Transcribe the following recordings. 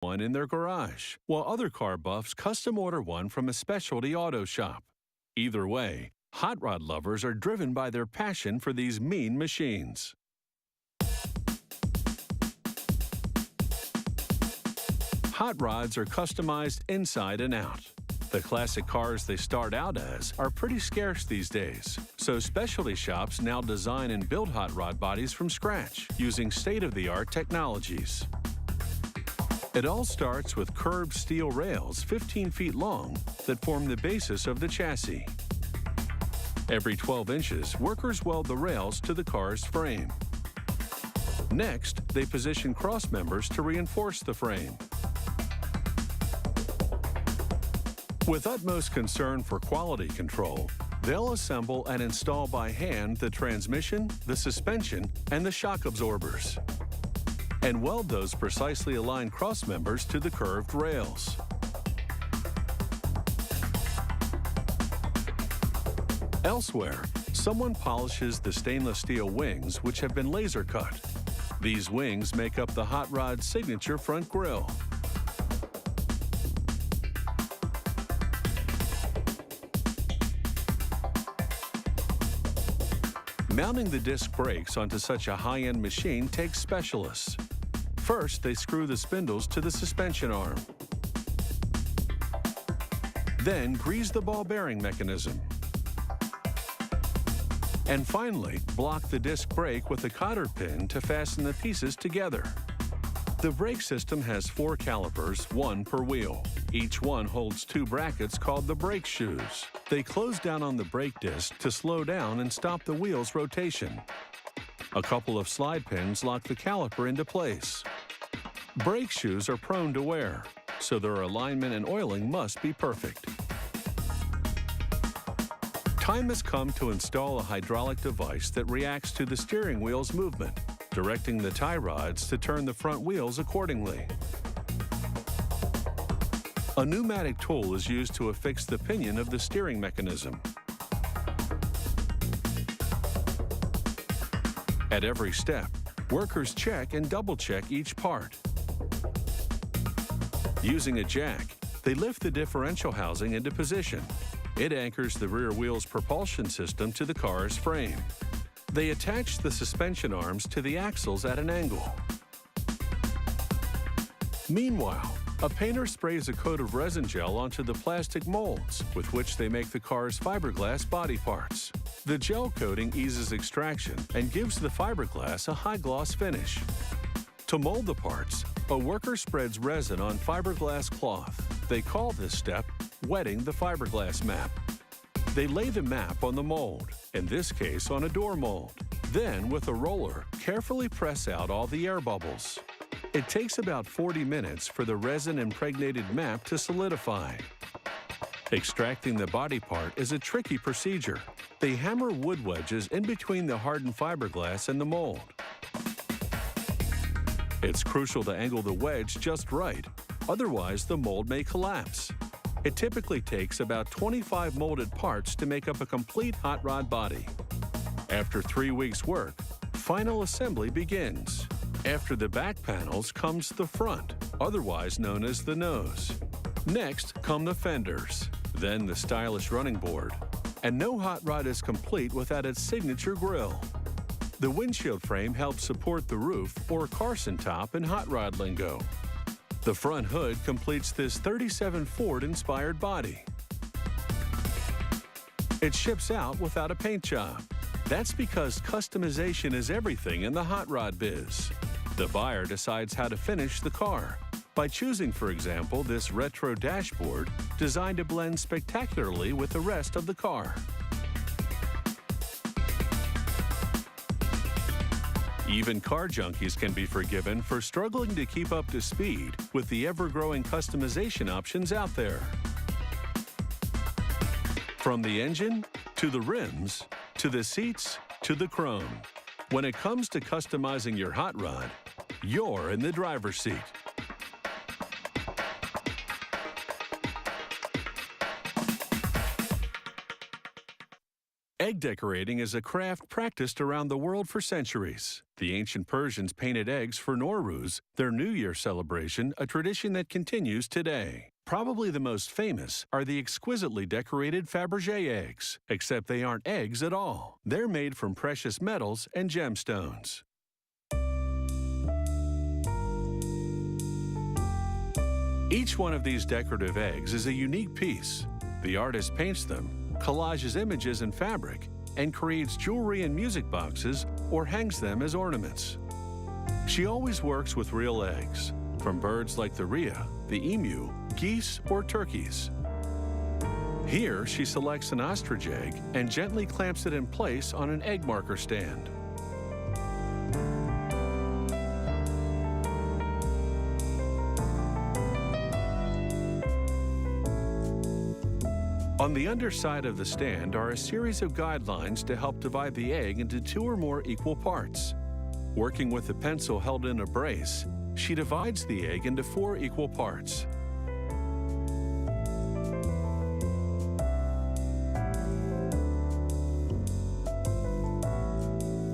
one in their garage, while other car buffs custom order one from a specialty auto shop. Either way, hot rod lovers are driven by their passion for these mean machines. Hot rods are customized inside and out. The classic cars they start out as are pretty scarce these days, so specialty shops now design and build hot rod bodies from scratch using state-of-the-art technologies. It all starts with curved steel rails 15 feet long that form the basis of the chassis. Every 12 inches, workers weld the rails to the car's frame. Next, they position cross members to reinforce the frame. With utmost concern for quality control, they'll assemble and install by hand the transmission, the suspension, and the shock absorbers, and weld those precisely aligned cross members to the curved rails. Elsewhere, someone polishes the stainless steel wings, which have been laser cut. These wings make up the hot rod's signature front grille. Mounting the disc brakes onto such a high-end machine takes specialists. First, they screw the spindles to the suspension arm. Then, grease the ball bearing mechanism. And finally, block the disc brake with a cotter pin to fasten the pieces together. The brake system has 4 calipers, 1 per wheel. Each one holds 2 brackets called the brake shoes. They close down on the brake disc to slow down and stop the wheel's rotation. A couple of slide pins lock the caliper into place. Brake shoes are prone to wear, so their alignment and oiling must be perfect. Time has come to install a hydraulic device that reacts to the steering wheel's movement, directing the tie rods to turn the front wheels accordingly. A pneumatic tool is used to affix the pinion of the steering mechanism. At every step, workers check and double-check each part. Using a jack, they lift the differential housing into position. It anchors the rear wheel's propulsion system to the car's frame. They attach the suspension arms to the axles at an angle. Meanwhile, a painter sprays a coat of resin gel onto the plastic molds with which they make the car's fiberglass body parts. The gel coating eases extraction and gives the fiberglass a high-gloss finish. To mold the parts, a worker spreads resin on fiberglass cloth. They call this step wetting the fiberglass map. They lay the map on the mold, in this case on a door mold. Then, with a roller, carefully press out all the air bubbles. It takes about 40 minutes for the resin-impregnated map to solidify. Extracting the body part is a tricky procedure. They hammer wood wedges in between the hardened fiberglass and the mold. It's crucial to angle the wedge just right, otherwise the mold may collapse. It typically takes about 25 molded parts to make up a complete hot rod body. After 3 weeks' work, final assembly begins. After the back panels comes the front, otherwise known as the nose. Next come the fenders, then the stylish running board. And no hot rod is complete without its signature grille. The windshield frame helps support the roof, or Carson top in hot rod lingo. The front hood completes this 37 Ford-inspired body. It ships out without a paint job. That's because customization is everything in the hot rod biz. The buyer decides how to finish the car by choosing, for example, this retro dashboard designed to blend spectacularly with the rest of the car. Even car junkies can be forgiven for struggling to keep up to speed with the ever-growing customization options out there. From the engine, to the rims, to the seats, to the chrome. When it comes to customizing your hot rod, you're in the driver's seat. Egg decorating is a craft practiced around the world for centuries. The ancient Persians painted eggs for Nowruz, their New Year celebration, a tradition that continues today. Probably the most famous are the exquisitely decorated Fabergé eggs, except they aren't eggs at all. They're made from precious metals and gemstones. Each one of these decorative eggs is a unique piece. The artist paints them, collages images in fabric, and creates jewelry and music boxes or hangs them as ornaments. She always works with real eggs, from birds like the rhea, the emu, geese, or turkeys. Here, she selects an ostrich egg and gently clamps it in place on an egg marker stand. On the underside of the stand are a series of guidelines to help divide the egg into 2 or more equal parts. Working with a pencil held in a brace, she divides the egg into 4 equal parts.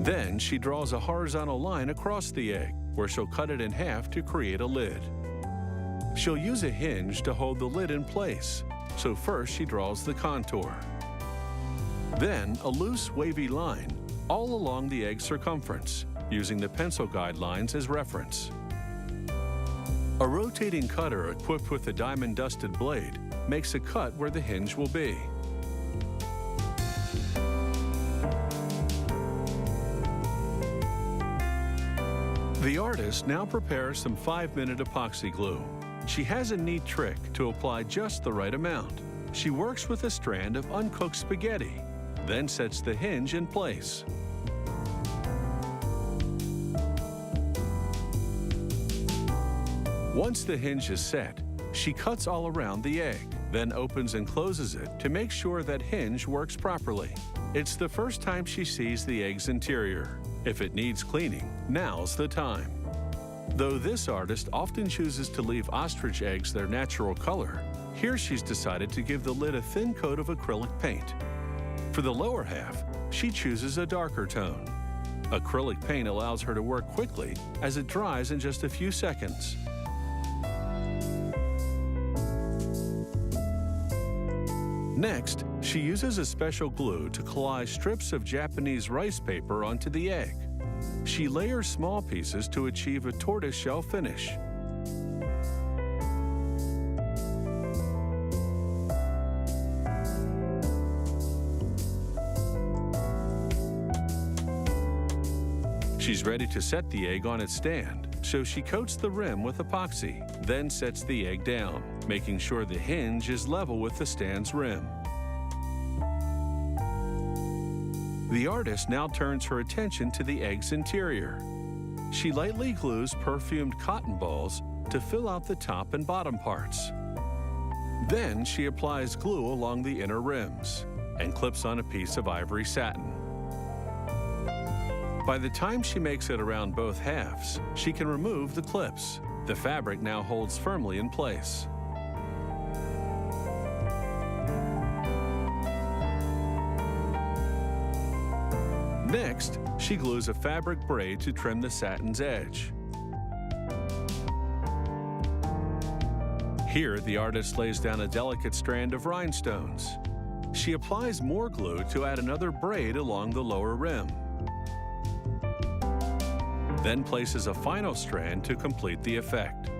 Then she draws a horizontal line across the egg, where she'll cut it in half to create a lid. She'll use a hinge to hold the lid in place. So first she draws the contour. Then a loose, wavy line all along the egg circumference, using the pencil guidelines as reference. A rotating cutter equipped with a diamond-dusted blade makes a cut where the hinge will be. The artist now prepares some 5-minute epoxy glue. She has a neat trick to apply just the right amount. She works with a strand of uncooked spaghetti, then sets the hinge in place. Once the hinge is set, she cuts all around the egg, then opens and closes it to make sure that hinge works properly. It's the first time she sees the egg's interior. If it needs cleaning, now's the time. Though this artist often chooses to leave ostrich eggs their natural color, here she's decided to give the lid a thin coat of acrylic paint. For the lower half, she chooses a darker tone. Acrylic paint allows her to work quickly as it dries in just a few seconds. Next, she uses a special glue to collage strips of Japanese rice paper onto the egg. She layers small pieces to achieve a tortoiseshell finish. She's ready to set the egg on its stand, so she coats the rim with epoxy, then sets the egg down, making sure the hinge is level with the stand's rim. The artist now turns her attention to the egg's interior. She lightly glues perfumed cotton balls to fill out the top and bottom parts. Then she applies glue along the inner rims and clips on a piece of ivory satin. By the time she makes it around both halves, she can remove the clips. The fabric now holds firmly in place. Next, she glues a fabric braid to trim the satin's edge. Here, the artist lays down a delicate strand of rhinestones. She applies more glue to add another braid along the lower rim. Then places a final strand to complete the effect.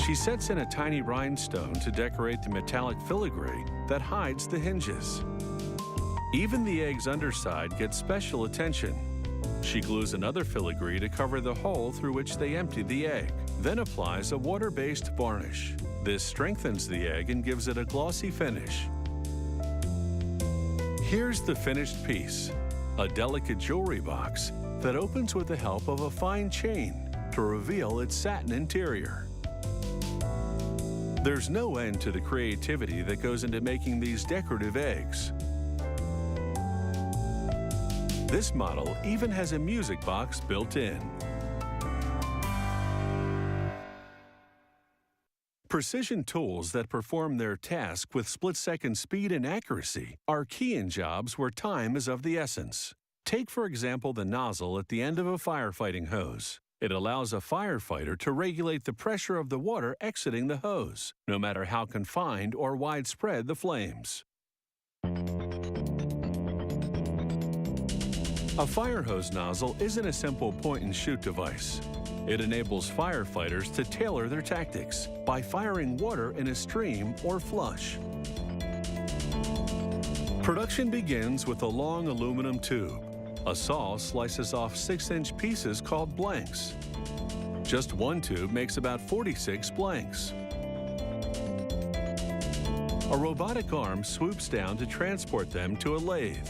She sets in a tiny rhinestone to decorate the metallic filigree that hides the hinges. Even the egg's underside gets special attention. She glues another filigree to cover the hole through which they empty the egg, then applies a water-based varnish. This strengthens the egg and gives it a glossy finish. Here's the finished piece, a delicate jewelry box that opens with the help of a fine chain to reveal its satin interior. There's no end to the creativity that goes into making these decorative eggs. This model even has a music box built in. Precision tools that perform their task with split-second speed and accuracy are key in jobs where time is of the essence. Take, for example, the nozzle at the end of a firefighting hose. It allows a firefighter to regulate the pressure of the water exiting the hose, no matter how confined or widespread the flames. A fire hose nozzle isn't a simple point-and-shoot device. It enables firefighters to tailor their tactics by firing water in a stream or flush. Production begins with a long aluminum tube. A saw slices off 6-inch pieces called blanks. Just one tube makes about 46 blanks. A robotic arm swoops down to transport them to a lathe.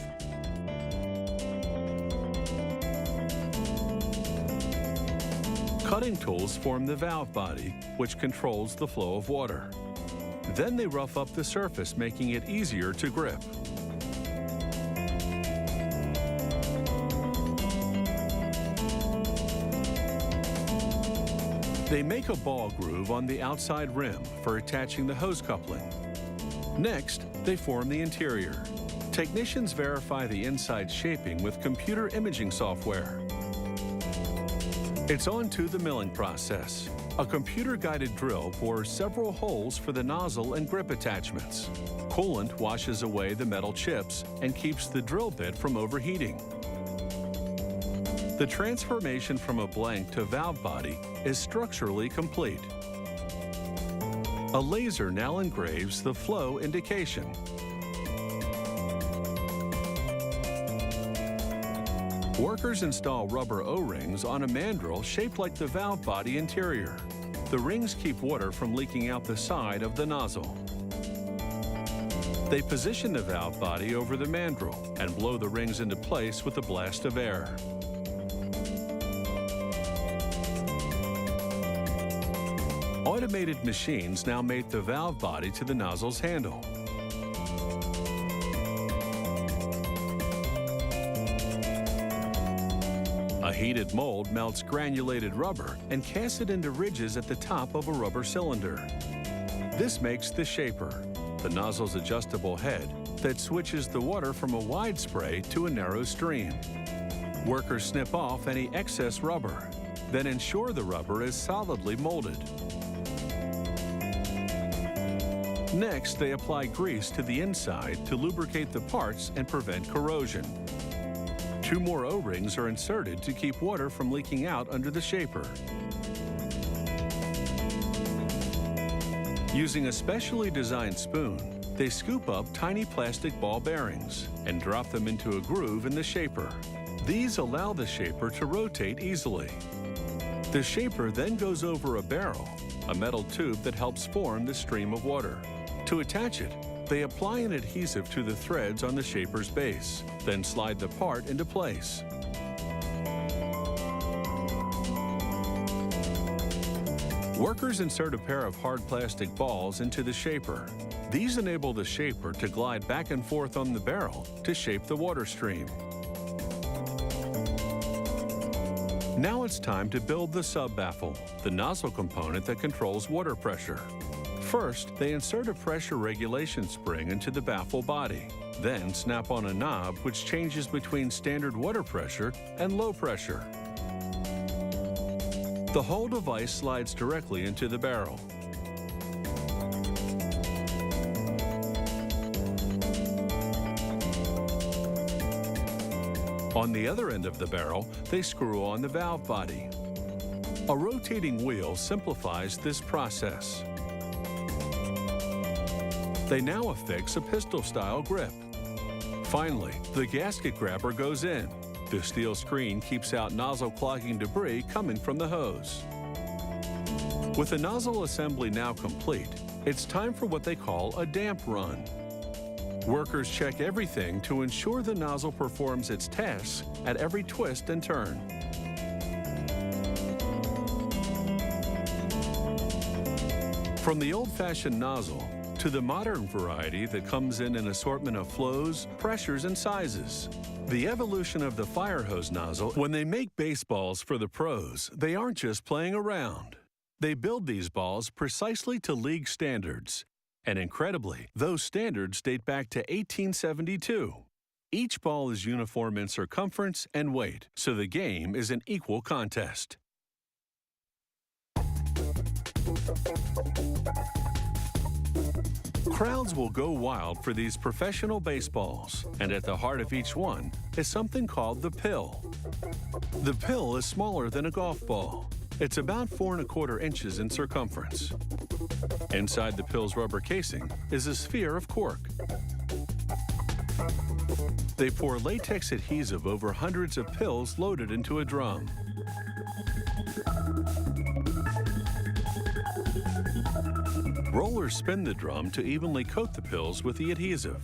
Cutting tools form the valve body, which controls the flow of water. Then they rough up the surface, making it easier to grip. They make a ball groove on the outside rim for attaching the hose coupling. Next, they form the interior. Technicians verify the inside shaping with computer imaging software. It's on to the milling process. A computer-guided drill bores several holes for the nozzle and grip attachments. Coolant washes away the metal chips and keeps the drill bit from overheating. The transformation from a blank to valve body is structurally complete. A laser now engraves the flow indication. Workers install rubber O-rings on a mandrel shaped like the valve body interior. The rings keep water from leaking out the side of the nozzle. They position the valve body over the mandrel and blow the rings into place with a blast of air. Automated machines now mate the valve body to the nozzle's handle. A heated mold melts granulated rubber and casts it into ridges at the top of a rubber cylinder. This makes the shaper, the nozzle's adjustable head that switches the water from a wide spray to a narrow stream. Workers snip off any excess rubber, then ensure the rubber is solidly molded. Next, they apply grease to the inside to lubricate the parts and prevent corrosion. 2 more O-rings are inserted to keep water from leaking out under the shaper. Using a specially designed spoon, they scoop up tiny plastic ball bearings and drop them into a groove in the shaper. These allow the shaper to rotate easily. The shaper then goes over a barrel, a metal tube that helps form the stream of water. To attach it, they apply an adhesive to the threads on the shaper's base, then slide the part into place. Workers insert a pair of hard plastic balls into the shaper. These enable the shaper to glide back and forth on the barrel to shape the water stream. Now it's time to build the sub-baffle, the nozzle component that controls water pressure. First, they insert a pressure regulation spring into the baffle body. Then snap on a knob which changes between standard water pressure and low pressure. The whole device slides directly into the barrel. On the other end of the barrel, they screw on the valve body. A rotating wheel simplifies this process. They now affix a pistol-style grip. Finally, the gasket grabber goes in. The steel screen keeps out nozzle clogging debris coming from the hose. With the nozzle assembly now complete, it's time for what they call a damp run. Workers check everything to ensure the nozzle performs its tasks at every twist and turn. From the old-fashioned nozzle to the modern variety that comes in an assortment of flows, pressures, and sizes. The evolution of the fire hose nozzle, when they make baseballs for the pros, they aren't just playing around. They build these balls precisely to league standards. And incredibly, those standards date back to 1872. Each ball is uniform in circumference and weight, so the game is an equal contest. Crowds will go wild for these professional baseballs, and at the heart of each one is something called the pill. The pill is smaller than a golf ball. It's about 4 1/4 inches in circumference. Inside the pill's rubber casing is a sphere of cork. They pour latex adhesive over hundreds of pills loaded into a drum. Rollers spin the drum to evenly coat the pills with the adhesive.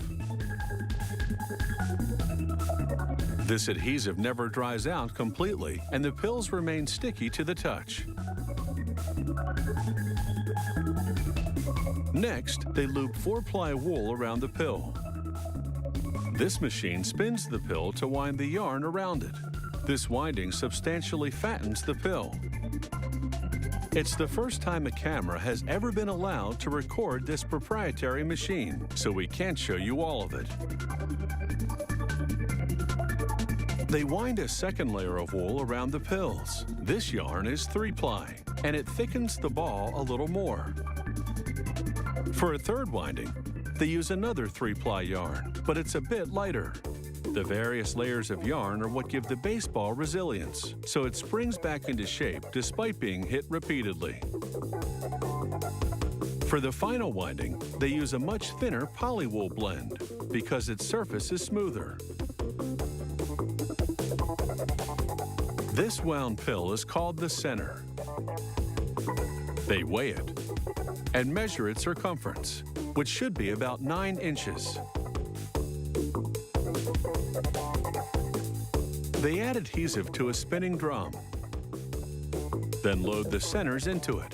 This adhesive never dries out completely, and the pills remain sticky to the touch. Next, they loop 4-ply wool around the pill. This machine spins the pill to wind the yarn around it. This winding substantially fattens the pill. It's the first time a camera has ever been allowed to record this proprietary machine, so we can't show you all of it. They wind a second layer of wool around the pills. This yarn is 3-ply, and it thickens the ball a little more. For a third winding, they use another 3-ply yarn, but it's a bit lighter. The various layers of yarn are what give the baseball resilience, so it springs back into shape despite being hit repeatedly. For the final winding, they use a much thinner polywool blend because its surface is smoother. This wound pill is called the center. They weigh it and measure its circumference, which should be about 9 inches. They add adhesive to a spinning drum, then load the centers into it.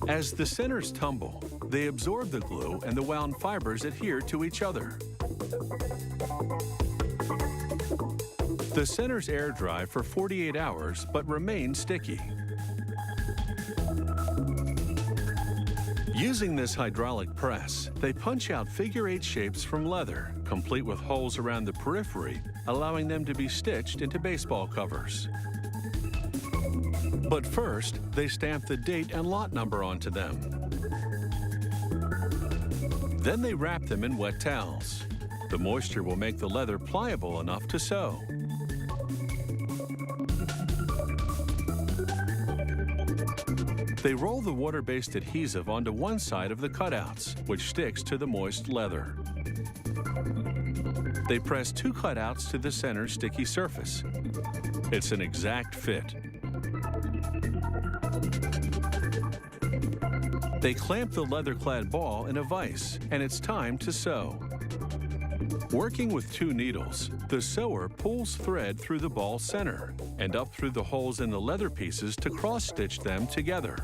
As the centers tumble, they absorb the glue and the wound fibers adhere to each other. The centers air dry for 48 hours but remain sticky. Using this hydraulic press, they punch out figure-8 shapes from leather, complete with holes around the periphery, allowing them to be stitched into baseball covers. But first, they stamp the date and lot number onto them. Then they wrap them in wet towels. The moisture will make the leather pliable enough to sew. They roll the water-based adhesive onto one side of the cutouts, which sticks to the moist leather. They press 2 cutouts to the center sticky surface. It's an exact fit. They clamp the leather-clad ball in a vise, and it's time to sew. Working with 2 needles, the sewer pulls thread through the ball center and up through the holes in the leather pieces to cross-stitch them together.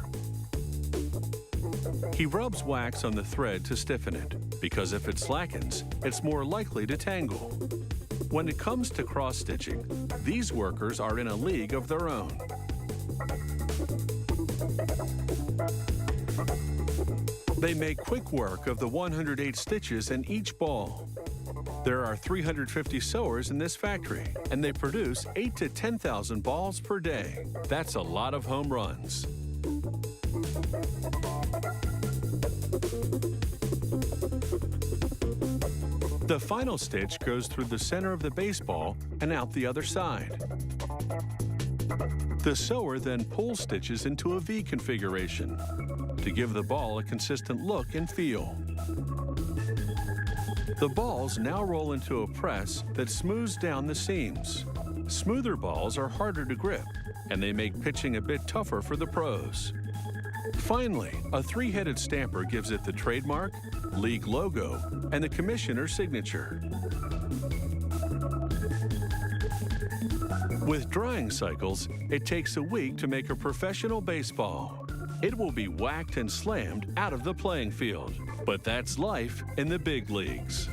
He rubs wax on the thread to stiffen it, because if it slackens, it's more likely to tangle. When it comes to cross-stitching, these workers are in a league of their own. They make quick work of the 108 stitches in each ball. There are 350 sewers in this factory, and they produce 8,000 to 10,000 balls per day. That's a lot of home runs. The final stitch goes through the center of the baseball and out the other side. The sewer then pulls stitches into a V configuration to give the ball a consistent look and feel. The balls now roll into a press that smooths down the seams. Smoother balls are harder to grip, and they make pitching a bit tougher for the pros. Finally, a 3-headed stamper gives it the trademark, league logo, and the commissioner's signature. With drying cycles, it takes a week to make a professional baseball. It will be whacked and slammed out of the playing field. But that's life in the big leagues.